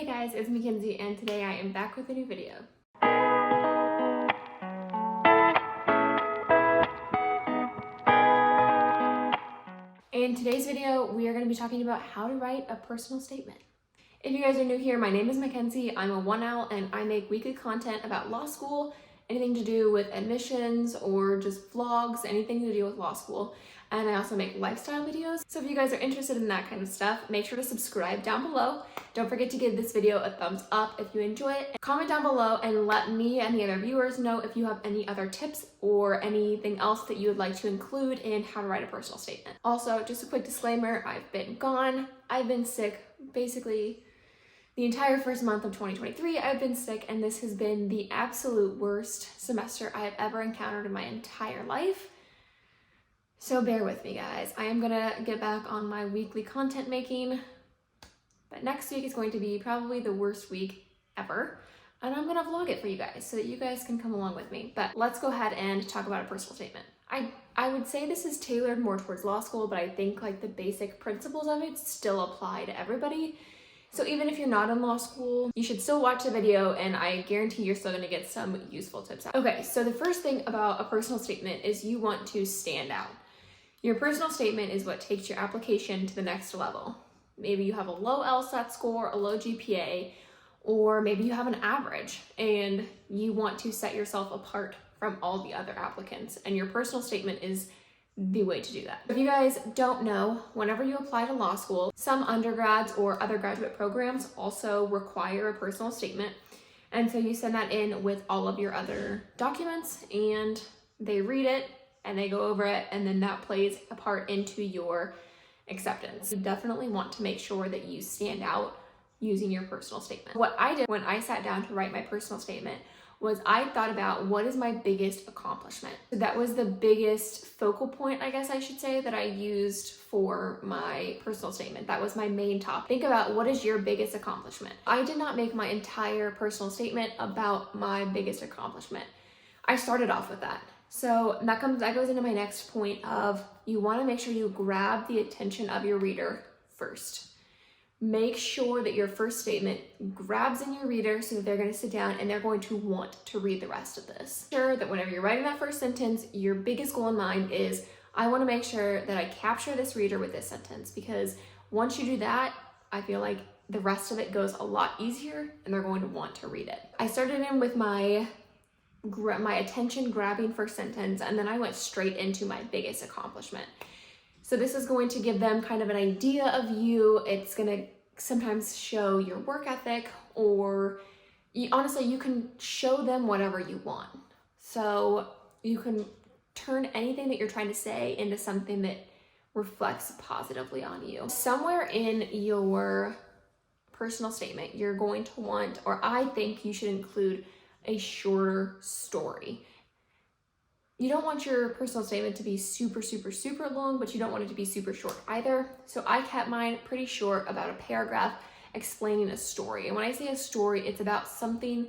Hey guys, it's Mackenzie and today I am back with a new video. In today's video, we are going to be talking about how to write a personal statement. If you guys are new here, my name is Mackenzie. I'm a one owl and I make weekly content about law school, anything to do with admissions or just vlogs, anything to do with law school. And I also make lifestyle videos. So if you guys are interested in that kind of stuff, make sure to subscribe down below. Don't forget to give this video a thumbs up if you enjoy it. Comment down below and let me and the other viewers know if you have any other tips or anything else that you would like to include in how to write a personal statement. Also, just a quick disclaimer, I've been gone. I've been sick basically the entire first month of 2023. I've been sick and this has been the absolute worst semester I have ever encountered in my entire life. So bear with me, guys. I am gonna get back on my weekly content making, but next week is going to be probably the worst week ever. And I'm gonna vlog it for you guys so that you guys can come along with me. But let's go ahead and talk about a personal statement. I would say this is tailored more towards law school, but I think like the basic principles of it still apply to everybody. So even if you're not in law school, you should still watch the video and I guarantee you're still gonna get some useful tips out. Okay, so the first thing about a personal statement is you want to stand out. Your personal statement is what takes your application to the next level. Maybe you have a low LSAT score, a low GPA, or maybe you have an average and you want to set yourself apart from all the other applicants, and your personal statement is the way to do that. If you guys don't know, whenever you apply to law school, some undergrads or other graduate programs also require a personal statement. And so you send that in with all of your other documents and they read it and they go over it, and then that plays a part into your acceptance. You definitely want to make sure that you stand out using your personal statement. What I did when I sat down to write my personal statement was I thought about what is my biggest accomplishment. So that was the biggest focal point, I guess I should say, that I used for my personal statement. That was my main topic. Think about what is your biggest accomplishment. I did not make my entire personal statement about my biggest accomplishment. I started off with that. So that goes into my next point of you want to make sure you grab the attention of your reader first. Make sure that your first statement grabs in your reader so that they're going to sit down and they're going to want to read the rest of this. Sure that whenever you're writing that first sentence, your biggest goal in mind is I want to make sure that I capture this reader with this sentence, because once you do that, I feel like the rest of it goes a lot easier and they're going to want to read it. I started in with my attention grabbing first sentence, and then I went straight into my biggest accomplishment. So this is going to give them kind of an idea of you. It's going to sometimes show your work ethic, or honestly, you can show them whatever you want. So you can turn anything that you're trying to say into something that reflects positively on you. Somewhere in your personal statement, you're going to want, or I think you should include, a shorter story. You don't want your personal statement to be super, super, super long, but you don't want it to be super short either. So I kept mine pretty short, about a paragraph explaining a story. And when I say a story, it's about something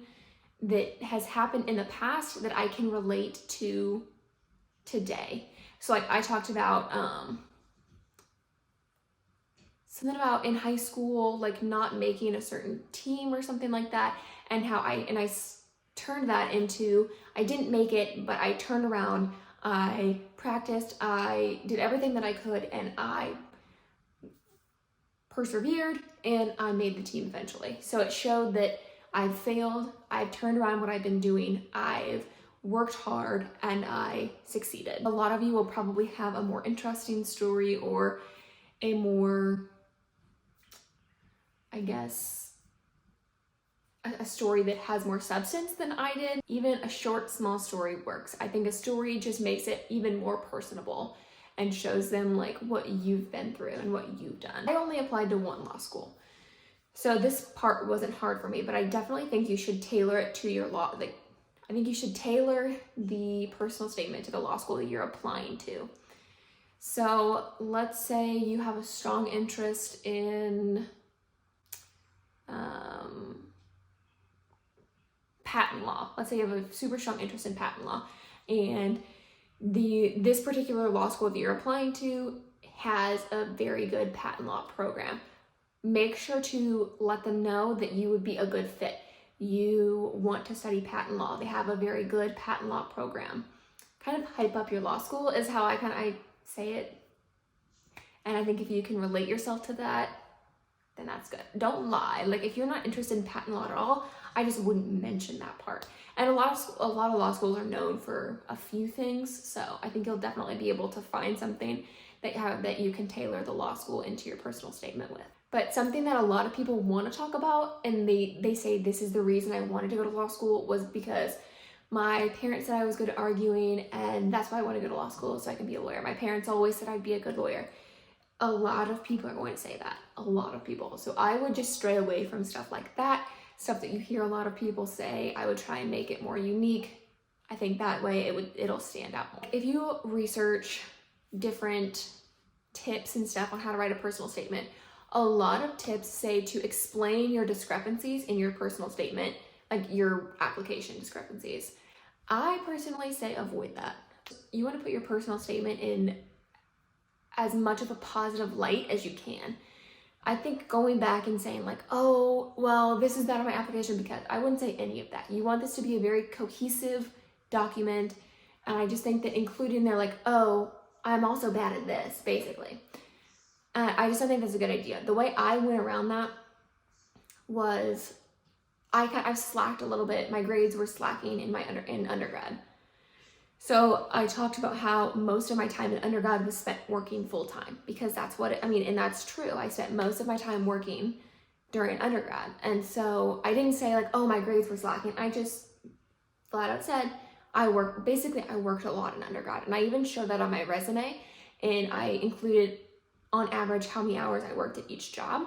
that has happened in the past that I can relate to today. So like I talked about something about in high school, like not making a certain team or something like that, and how I turned that into, I didn't make it, but I turned around, I practiced, I did everything that I could, and I persevered, and I made the team eventually. So it showed that I've failed, I've turned around what I've been doing, I've worked hard, and I succeeded. A lot of you will probably have a more interesting story, or a more, I guess, a story that has more substance than I did. Even a short, small story works. I think a story just makes it even more personable and shows them like what you've been through and what you've done. I only applied to one law school, so this part wasn't hard for me, but I definitely think you should tailor it to your law. I think you should tailor the personal statement to the law school that you're applying to. So let's say you have a strong interest in patent law. Let's say you have a super strong interest in patent law, and this particular law school that you're applying to has a very good patent law program. make sure to let them know that you would be a good fit. You want to study patent law. They have a very good patent law program. Kind of hype up your law school is how I say it. And I think if you can relate yourself to that, then that's good. Don't lie. Like, if you're not interested in patent law at all, I just wouldn't mention that part. And a lot of law schools are known for a few things, so I think you'll definitely be able to find something that you can tailor the law school into your personal statement with. But something that a lot of people want to talk about, and they say this is the reason I wanted to go to law school, was because my parents said I was good at arguing, and that's why I want to go to law school, so I can be a lawyer. My parents always said I'd be a good lawyer. A lot of people are going to say that. A lot of people. So I would just stray away from stuff like that, stuff that you hear a lot of people say. I would try and make it more unique. I think that way it'll stand out more. If you research different tips and stuff on how to write a personal statement, a lot of tips say to explain your discrepancies in your personal statement, like your application discrepancies. I personally say avoid that. You want to put your personal statement in as much of a positive light as you can. I think going back and saying like, oh, well, this is bad on my application because, I wouldn't say any of that. You want this to be a very cohesive document. And I just think that including there like, oh, I'm also bad at this, basically. I just don't think that's a good idea. The way I went around that was I've slacked a little bit. My grades were slacking in undergrad. So I talked about how most of my time in undergrad was spent working full-time, because that's and that's true. I spent most of my time working during undergrad. And so I didn't say like, oh, my grades were slacking. I just flat out said I worked a lot in undergrad. And I even showed that on my resume, and I included on average how many hours I worked at each job.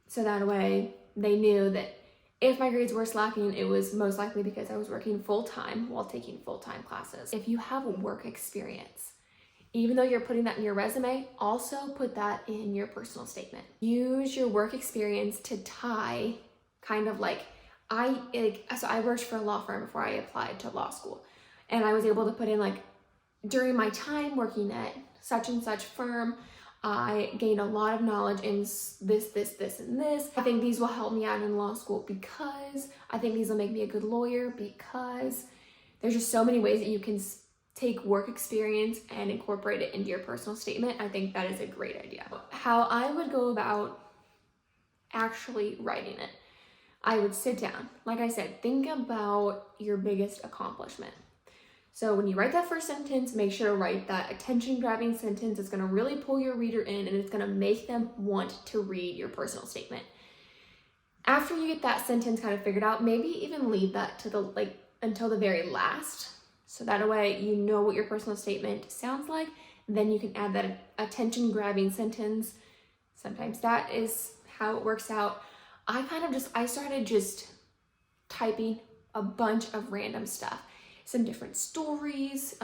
So that way they knew that if my grades were slacking, it was most likely because I was working full-time while taking full-time classes. If you have work experience, even though you're putting that in your resume, also put that in your personal statement. Use your work experience to tie kind of like, so I worked for a law firm before I applied to law school. And I was able to put in like, during my time working at such and such firm, I gained a lot of knowledge in this, and this. I think these will help me out in law school because I think these will make me a good lawyer, because there's just so many ways that you can take work experience and incorporate it into your personal statement. I think that is a great idea. How I would go about actually writing it, I would sit down. Like I said, think about your biggest accomplishment. So when you write that first sentence, make sure to write that attention-grabbing sentence. It's going to really pull your reader in, and it's going to make them want to read your personal statement. After you get that sentence kind of figured out, maybe even leave that to until the very last. So that way you know what your personal statement sounds like. Then you can add that attention-grabbing sentence. Sometimes that is how it works out. I started just typing a bunch of random stuff. Some different stories,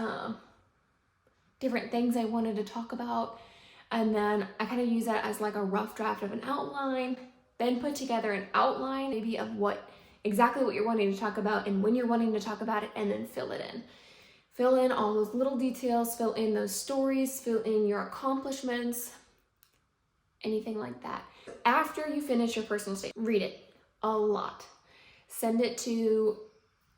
different things I wanted to talk about. And then I kind of use that as like a rough draft of an outline, then put together an outline maybe of exactly what you're wanting to talk about and when you're wanting to talk about it, and then fill it in. Fill in all those little details, fill in those stories, fill in your accomplishments, anything like that. After you finish your personal statement, read it a lot.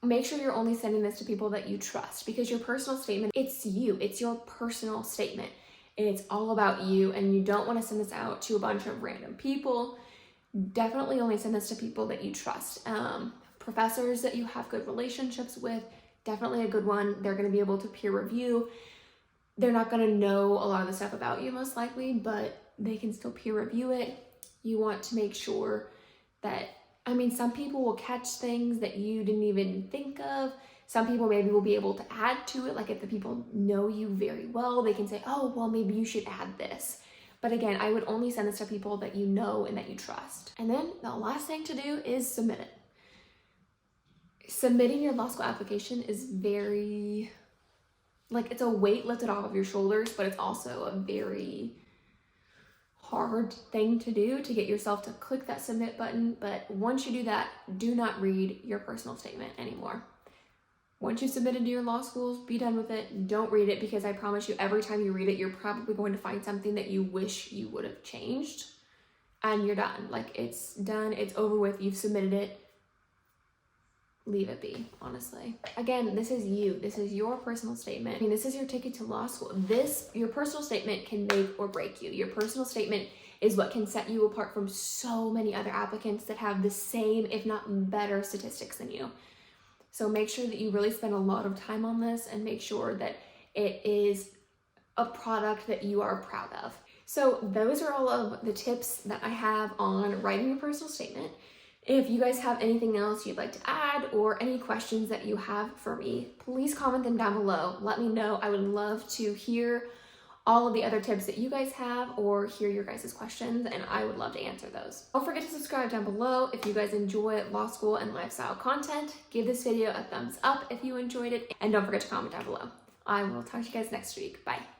Make sure you're only sending this to people that you trust, because your personal statement, it's you, it's your personal statement, and it's all about you, and you don't want to send this out to a bunch of random people. Definitely only send this to people that you trust. Professors that you have good relationships with, definitely a good one. They're going to be able to peer review. They're not going to know a lot of the stuff about you most likely, but they can still peer review it. You want to make sure that, some people will catch things that you didn't even think of. Some people maybe will be able to add to it. Like if the people know you very well, they can say, oh, well, maybe you should add this. But again, I would only send this to people that you know and that you trust. And then the last thing to do is submit it. Submitting your law school application is very, it's a weight lifted off of your shoulders, but it's also a very hard thing to do, to get yourself to click that submit button. But once you do that, do not read your personal statement anymore. Once you've submitted to your law schools, be done with it. Don't read it, because I promise you, every time you read it, you're probably going to find something that you wish you would have changed. and you're done. Like, it's done, it's over with, you've submitted it. Leave it be, honestly. Again, this is you. This is your personal statement. I mean, this is your ticket to law school. Your personal statement can make or break you. Your personal statement is what can set you apart from so many other applicants that have the same, if not better, statistics than you. So make sure that you really spend a lot of time on this and make sure that it is a product that you are proud of. So those are all of the tips that I have on writing your personal statement. If you guys have anything else you'd like to add or any questions that you have for me, please comment them down below. Let me know. I would love to hear all of the other tips that you guys have or hear your guys' questions, and I would love to answer those. Don't forget to subscribe down below if you guys enjoy law school and lifestyle content. Give this video a thumbs up if you enjoyed it, and don't forget to comment down below. I will talk to you guys next week. Bye.